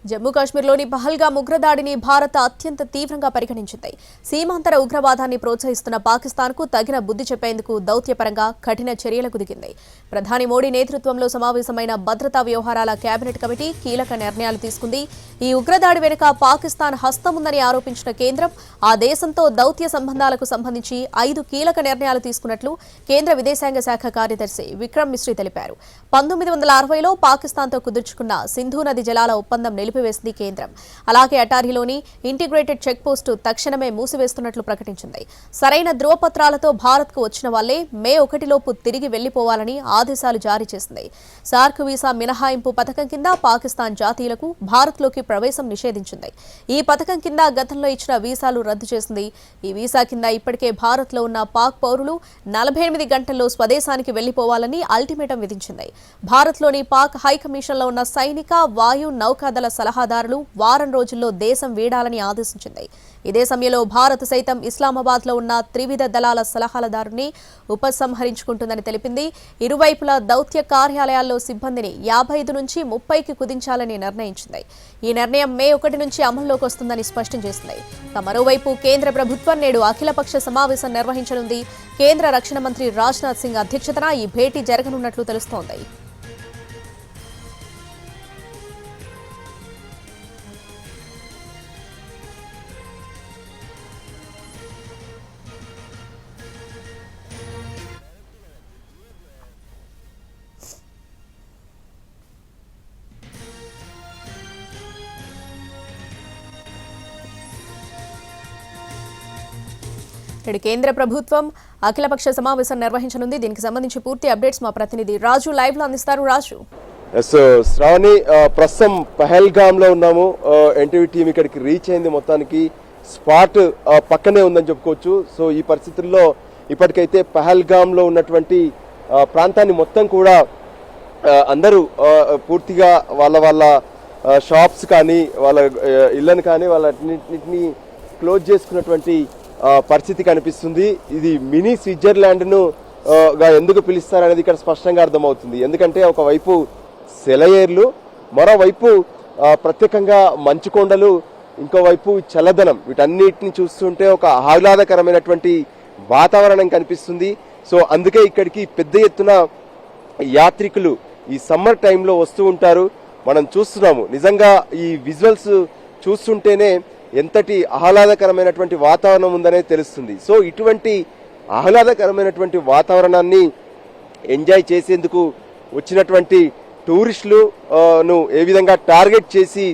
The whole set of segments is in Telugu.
జమ్మూ కాశ్మీర్లోని పహల్గామ్ ఉగ్రదాడిని భారత్ అత్యంత తీవ్రంగా పరిగణించింది. సీమాంతర ఉగ్రవాదాన్ని ప్రోత్సహిస్తున్న పాకిస్తాన్కు తగిన బుద్ధి చెప్పేందుకు దౌత్యపరంగా కఠిన చర్యలకు దిగింది. ప్రధాని మోడీ నేతృత్వంలో సమావేశమైన భద్రతా వ్యవహారాల కేబినెట్ కమిటీ కీలక నిర్ణయాలు తీసుకుంది. ఈ ఉగ్రదాడి వెనుక పాకిస్తాన్ హస్తముందని ఆరోపించిన కేంద్రం ఆ దేశంతో దౌత్య సంబంధాలకు సంబంధించి 5 కీలక నిర్ణయాలు తీసుకున్నట్లు కేంద్ర విదేశాంగ శాఖ కార్యదర్శి విక్రమ్ మిశ్రీ తెలిపారు. 1960లో పాకిస్తాన్తో కుదుర్చుకున్న సింధు నది జలాల ఒప్పందం నిలిపివేసింది కేంద్రం. అలాగే అటారీలోని ఇంటిగ్రేటెడ్ చెక్ పోస్టు తక్షణమే మూసివేస్తున్నట్లు ప్రకటించింది. సరైన ధ్రువపత్రాలతో భారత్కు వచ్చిన వాళ్లే మే 1లోపు తిరిగి వెళ్లిపోవాలని ఆదేశాలు జారీ చేసింది. సార్క్ వీసా మినహాయింపు పథకం కింద పాకిస్తాన్ జాతీయులకు భారత్లోకి ప్రవేశం నిషేధించింది. ఈ పథకం కింద గతంలో ఇచ్చిన వీసాలు రద్దు చేసింది. ఈ వీసా కింద ఇప్పటికే భారత్లో ఉన్న పాక్ పౌరులు 48 గంటల్లో స్వదేశానికి వెళ్లిపోవాలని అల్టిమేటం విధించింది. భారత్లోని పాక్ హైకమిషన్లో ఉన్న సైనిక, వాయు, నౌకాదళ సలహాదారులు వారం రోజుల్లో దేశం వీడాలని ఆదేశించింది. ఇదే సమయంలో భారత్ సైతం ఇస్లామాబాద్లో ఉన్న త్రివిధ దళాల సలహాదారుని ఉపసంహరించుకుంటుందని తెలిపింది. ఇరువైపుల దౌత్య కార్యాలయాల్లో సిబ్బందిని 55 నుంచి 30కి కుదించాలని నిర్ణయించింది. ఈ నిర్ణయం మే 1 నుంచి అమల్లోకి వస్తుందని స్పష్టం చేసింది. మరోవైపు కేంద్ర ప్రభుత్వం నేడు అఖిలపక్ష సమావేశం నిర్వహించనుంది. కేంద్ర రక్షణ మంత్రి రాజ్నాథ్ సింగ్ అధ్యక్షతన ఈ భేటీ జరగనున్నట్లు తెలుస్తోంది. కేంద్ర ప్రభుత్వం అఖిలపక్ష సమావేశం నిర్వహించనుంది. దీనికి సంబంధించి పూర్తి అప్డేట్స్ మా ప్రతినిధి రాజు లైవ్ లో అందిస్తారు. రాజు. శ్రావణి, ప్రస్తుతం పహల్గామ్ లో ఉన్నాము. ఎన్టీవీ టీం ఇక్కడికి రీచ్ అయింది. మొత్తానికి స్పాట్ పక్కనే ఉందని చెప్పుకోవచ్చు. సో ఈ పరిస్థితుల్లో ఇప్పటికైతే పహల్గామ్ లో ఉన్నటువంటి ప్రాంతాన్ని మొత్తం కూడా అందరూ పూర్తిగా వాళ్ళ షాప్స్ కానీ వాళ్ళ ఇళ్లను కానీ వాళ్ళన్నింటినీ క్లోజ్ చేసుకున్నటువంటి పరిస్థితి కనిపిస్తుంది. ఇది మినీ స్విట్జర్లాండ్ ను ఎందుకు పిలుస్తారనేది ఇక్కడ స్పష్టంగా అర్థమవుతుంది. ఎందుకంటే ఒకవైపు సెలయేర్లు, మరోవైపు ప్రత్యేకంగా మంచు కొండలు, ఇంకోవైపు చల్లదనం, వీటన్నిటిని చూస్తుంటే ఒక ఆహ్లాదకరమైనటువంటి వాతావరణం కనిపిస్తుంది. సో అందుకే ఇక్కడికి పెద్ద ఎత్తున యాత్రికులు ఈ సమ్మర్ టైంలో వస్తూ ఉంటారు. మనం చూస్తున్నాము. నిజంగా ఈ విజువల్స్ చూస్తుంటేనే ఎంతటి ఆహ్లాదకరమైనటువంటి వాతావరణం ఉందనేది తెలుస్తుంది. సో ఇటువంటి ఆహ్లాదకరమైనటువంటి వాతావరణాన్ని ఎంజాయ్ చేసేందుకు వచ్చినటువంటి టూరిస్టులను ఏ విధంగా టార్గెట్ చేసి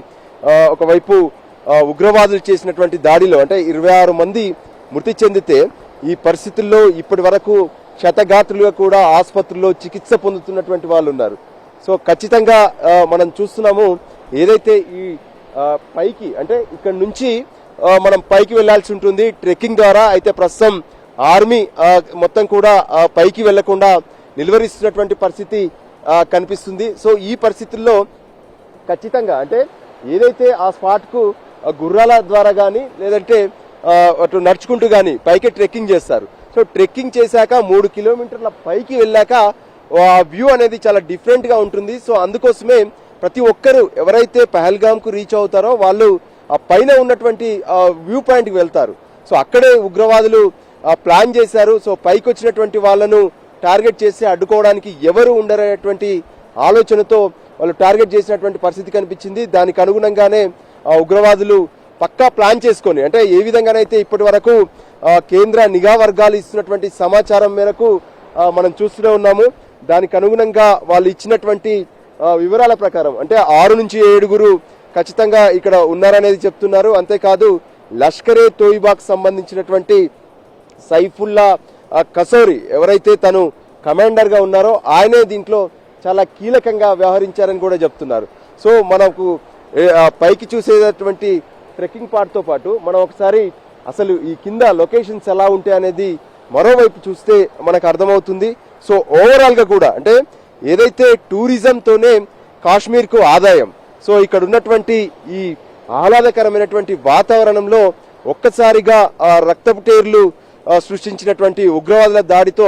ఒకవైపు ఉగ్రవాదులు చేసినటువంటి దాడిలో అంటే 26 మంది మృతి చెందితే ఈ పరిస్థితుల్లో ఇప్పటి వరకు క్షతగాత్రులుగా కూడా ఆసుపత్రుల్లో చికిత్స పొందుతున్నటువంటి వాళ్ళు ఉన్నారు. సో ఖచ్చితంగా మనం చూస్తున్నాము. ఏదైతే ఈ పైకి అంటే ఇక్కడ నుంచి మనం పైకి వెళ్లాల్సి ఉంటుంది ట్రెక్కింగ్ ద్వారా. అయితే ప్రస్తుతం ఆర్మీ మొత్తం కూడా పైకి వెళ్లకుండా నిలువరిస్తున్నటువంటి పరిస్థితి కనిపిస్తుంది. సో ఈ పరిస్థితుల్లో ఖచ్చితంగా అంటే ఏదైతే ఆ స్పాట్ కు గుర్రాల ద్వారా కానీ లేదంటే అటు నడుచుకుంటూ కానీ పైకి ట్రెక్కింగ్ చేస్తారు. సో ట్రెక్కింగ్ చేశాక 3 కిలోమీటర్ల పైకి వెళ్ళాక ఆ వ్యూ అనేది చాలా డిఫరెంట్ గా ఉంటుంది. సో అందుకోసమే ప్రతి ఒక్కరు ఎవరైతే పహల్గామ్ కు రీచ్ అవుతారో వాళ్ళు ఆ పైన ఉన్నటువంటి వ్యూ పాయింట్ కి వెళ్తారు. సో అక్కడే ఉగ్రవాదులు ప్లాన్ చేశారు. సో పైకి వచ్చినటువంటి వాళ్ళను టార్గెట్ చేసి అడ్డుకోవడానికి ఎవరు ఉండరనేటువంటి ఆలోచనతో వాళ్ళు టార్గెట్ చేసినటువంటి పరిస్థితి కనిపించింది. దానికి అనుగుణంగానే ఉగ్రవాదులు పక్కా ప్లాన్ చేసుకొని అంటే ఏ విధంగానైతే ఇప్పటి వరకు కేంద్ర నిఘా వర్గాలు ఇస్తున్నటువంటి సమాచారం మేరకు మనం చూస్తూనే ఉన్నాము. దానికి అనుగుణంగా వాళ్ళు ఇచ్చినటువంటి వివరాల ప్రకారం అంటే 6 నుంచి 7 ఖచ్చితంగా ఇక్కడ ఉన్నారనేది చెప్తున్నారు. అంతేకాదు లష్కరే తోయిబాకు సంబంధించినటువంటి సైఫుల్లా కసోరి ఎవరైతే తను కమాండర్ గా ఉన్నారో ఆయనే దీంట్లో చాలా కీలకంగా వ్యవహరించారని కూడా చెప్తున్నారు. సో మనకు పైకి చూసేటటువంటి ట్రెక్కింగ్ పార్ట్ తో పాటు మనం ఒకసారి అసలు ఈ కింద లొకేషన్స్ ఎలా ఉంటాయి అనేది మరోవైపు చూస్తే మనకు అర్థమవుతుంది. సో ఓవరాల్ గా కూడా అంటే ఏదైతే టూరిజంతోనే కాశ్మీర్ కు ఆదాయం, సో ఇక్కడ ఉన్నటువంటి ఈ ఆహ్లాదకరమైనటువంటి వాతావరణంలో ఒక్కసారిగా రక్తపుటేర్లు సృష్టించినటువంటి ఉగ్రవాదుల దాడితో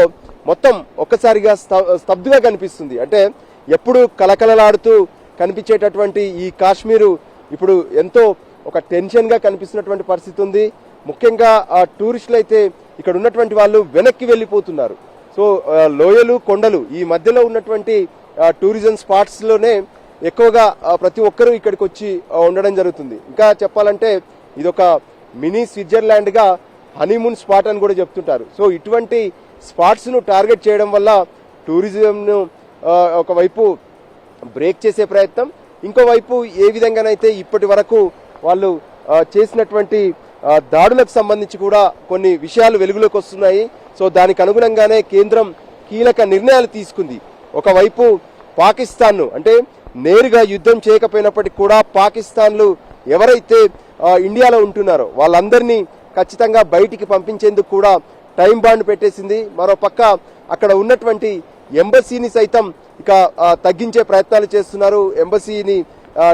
మొత్తం ఒక్కసారిగా స్తబ్దుగా కనిపిస్తుంది. అంటే ఎప్పుడు కలకలలాడుతూ కనిపించేటటువంటి ఈ కాశ్మీరు ఇప్పుడు ఎంతో ఒక టెన్షన్గా కనిపిస్తున్నటువంటి పరిస్థితి ఉంది. ముఖ్యంగా టూరిస్టులు అయితే ఇక్కడ ఉన్నటువంటి వాళ్ళు వెనక్కి వెళ్ళిపోతున్నారు. సో లోయలు కొండలు ఈ మధ్యలో ఉన్నటువంటి టూరిజం స్పాట్స్లోనే ఎక్కువగా ప్రతి ఒక్కరూ ఇక్కడికి వచ్చి ఉండడం జరుగుతుంది. ఇంకా చెప్పాలంటే ఇదొక మినీ స్విట్జర్లాండ్గా హనీమూన్ స్పాట్ అని కూడా చెప్తుంటారు. సో ఇటువంటి స్పాట్స్ను టార్గెట్ చేయడం వల్ల టూరిజంను ఒకవైపు బ్రేక్ చేసే ప్రయత్నం, ఇంకోవైపు ఏ విధంగానైతే ఇప్పటి వరకు వాళ్ళు చేసినటువంటి దాడులకు సంబంధించి కూడా కొన్ని విషయాలు వెలుగులోకి వస్తున్నాయి. సో దానికి అనుగుణంగానే కేంద్రం కీలక నిర్ణయాలు తీసుకుంది. ఒకవైపు పాకిస్తాన్ను అంటే నేరుగా యుద్ధం చేయకపోయినప్పటికీ కూడా పాకిస్తాన్లు ఎవరైతే ఇండియాలో ఉంటున్నారో వాళ్ళందరినీ ఖచ్చితంగా బయటికి పంపించేందుకు కూడా టైం బాండ్ పెట్టేసింది. మరోపక్క అక్కడ ఉన్నటువంటి ఎంబసీని సైతం ఇక తగ్గించే ప్రయత్నాలు చేస్తున్నారు. ఎంబసీని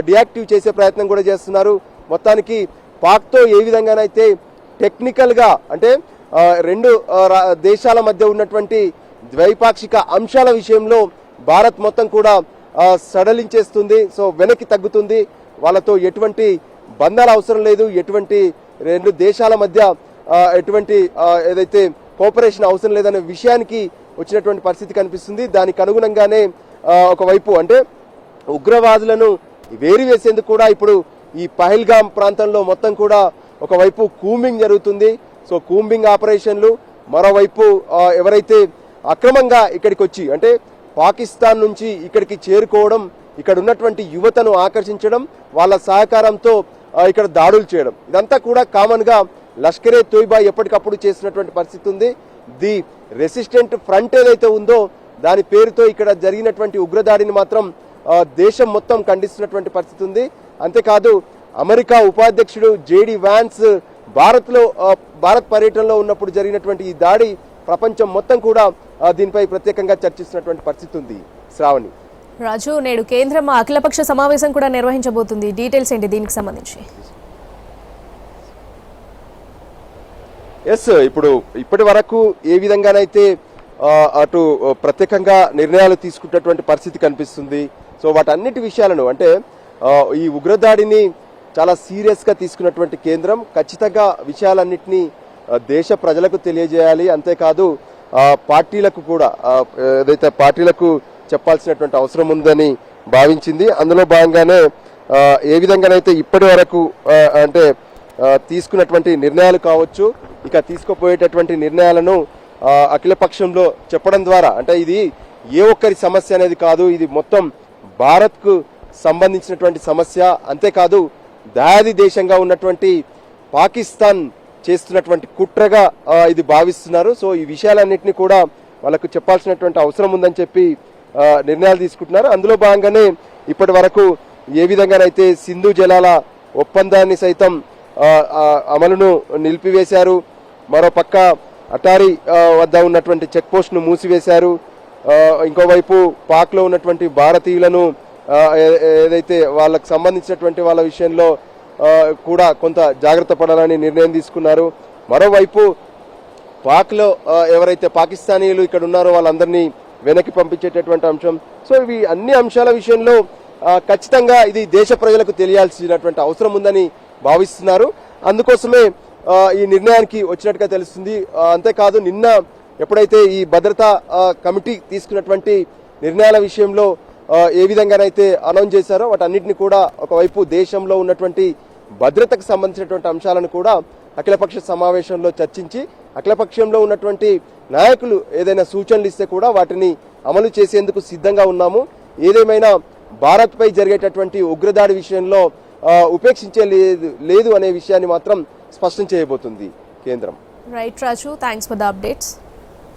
డియాక్టివ్ చేసే ప్రయత్నం కూడా చేస్తున్నారు. మొత్తానికి పాక్తో ఏ విధంగానైతే టెక్నికల్గా అంటే రెండు దేశాల మధ్య ఉన్నటువంటి ద్వైపాక్షిక అంశాల విషయంలో భారత్ మొత్తం కూడా సడలించేస్తుంది. సో వెనక్కి తగ్గుతుంది. వాళ్ళతో ఎటువంటి బంధాలు అవసరం లేదు, ఎటువంటి రెండు దేశాల మధ్య ఎటువంటి ఏదైతే కోఆపరేషన్ అవసరం లేదనే విషయానికి వచ్చినటువంటి పరిస్థితి కనిపిస్తుంది. దానికి అనుగుణంగానే ఒకవైపు అంటే ఉగ్రవాదులను వేరివేసేందుకు కూడా ఇప్పుడు ఈ పహల్గామ్ ప్రాంతంలో మొత్తం కూడా ఒకవైపు కూంబింగ్ జరుగుతుంది. సో కూంబింగ్ ఆపరేషన్లు, మరోవైపు ఎవరైతే అక్రమంగా ఇక్కడికి వచ్చి అంటే పాకిస్తాన్ నుంచి ఇక్కడికి చేరుకోవడం, ఇక్కడ ఉన్నటువంటి యువతను ఆకర్షించడం, వాళ్ళ సహకారంతో ఇక్కడ దాడులు చేయడం, ఇదంతా కూడా కామన్గా లష్కరే తోయిబా ఎప్పటికప్పుడు చేసినటువంటి పరిస్థితి ఉంది. ది రెసిస్టెంట్ ఫ్రంట్ ఏదైతే ఉందో దాని పేరుతో ఇక్కడ జరిగినటువంటి ఉగ్రదాడిని మాత్రం దేశం మొత్తం ఖండిస్తున్నటువంటి పరిస్థితి ఉంది. అంతేకాదు అమెరికా ఉపాధ్యక్షుడు జేడి వ్యాన్స్ భారత్ పర్యటనలో ఉన్నప్పుడు జరిగినటువంటి ఈ దాడి ప్రపంచం మొత్తం కూడా దీనిపై ప్రత్యేకంగా చర్చిస్తున్నటువంటి పరిస్థితి ఉంది. శ్రావణి. రాజు, నేడు కేంద్రం అఖిలపక్ష సమావేశం కూడా నిర్వహించబోతుంది. డీటెయిల్స్ ఏంటి దీనికి సంబంధించి? ఎస్, ఇప్పుడు ఇప్పటి వరకు ఏ విధంగానైతే అటు ప్రత్యేకంగా నిర్ణయాలు తీసుకున్నటువంటి పరిస్థితి కనిపిస్తుంది. సో వాటన్నిటి విషయాలను అంటే ఈ ఉగ్రదాడిని చాలా సీరియస్గా తీసుకున్నటువంటి కేంద్రం ఖచ్చితంగా విషయాలన్నింటినీ దేశ ప్రజలకు తెలియజేయాలి. అంతేకాదు పార్టీలకు కూడా ఏదైతే పార్టీలకు చెప్పాల్సినటువంటి అవసరం ఉందని భావించింది. అందులో భాగంగానే ఏ విధంగానైతే ఇప్పటి వరకు అంటే తీసుకున్నటువంటి నిర్ణయాలు కావచ్చు, ఇక తీసుకోపోయేటటువంటి నిర్ణయాలను అఖిలపక్షంలో చెప్పడం ద్వారా అంటే ఇది ఏ ఒక్కరి సమస్య అనేది కాదు, ఇది మొత్తం భారత్కు సంబంధించినటువంటి సమస్య. అంతేకాదు దయాది దేశంగా ఉన్నటువంటి పాకిస్తాన్ చేస్తున్నటువంటి కుట్రగా ఇది భావిస్తున్నారు. సో ఈ విషయాలన్నింటినీ కూడా వాళ్ళకు చెప్పాల్సినటువంటి అవసరం ఉందని చెప్పి నిర్ణయాలు తీసుకుంటున్నారు. అందులో భాగంగానే ఇప్పటి వరకు ఏ విధంగానైతే సింధు జలాల ఒప్పందాన్ని సైతం అమలును నిలిపివేశారు. మరోపక్క అటారీ వద్ద ఉన్నటువంటి చెక్ పోస్ట్ను మూసివేశారు. ఇంకోవైపు పాక్లో ఉన్నటువంటి భారతీయులను ఏదైతే వాళ్ళకు సంబంధించినటువంటి వాళ్ళ విషయంలో కూడా కొంత జాగ్రత్త పడాలని నిర్ణయం తీసుకున్నారు. మరోవైపు పాక్లో ఎవరైతే పాకిస్తానీయులు ఇక్కడ ఉన్నారో వాళ్ళందరినీ వెనక్కి పంపించేటటువంటి అంశం. సో ఇవి అన్ని అంశాల విషయంలో ఖచ్చితంగా ఇది దేశ ప్రజలకు తెలియాల్సినటువంటి అవసరం ఉందని భావిస్తున్నారు. అందుకోసమే ఈ నిర్ణయానికి వచ్చినట్టుగా తెలుస్తుంది. అంతేకాదు నిన్న ఎప్పుడైతే ఈ భద్రతా కమిటీ తీసుకున్నటువంటి నిర్ణయాల విషయంలో ఏ విధంగానైతే అనౌన్స్ చేశారో వాటన్నిటిని కూడా ఒకవైపు దేశంలో ఉన్నటువంటి భద్రతకు సంబంధించినటువంటి అంశాలను కూడా అఖిలపక్ష సమావేశంలో చర్చించి అఖిలపక్షంలో ఉన్నటువంటి నాయకులు ఏదైనా సూచనలు ఇస్తే కూడా వాటిని అమలు చేసేందుకు సిద్ధంగా ఉన్నాము. ఏదేమైనా భారత్పై జరిగేటటువంటి ఉగ్రదాడి విషయంలో ఉపేక్షించే లేదు అనే విషయాన్ని మాత్రం స్పష్టం చేయబోతుంది కేంద్రం. Right Raju, thanks for the updates.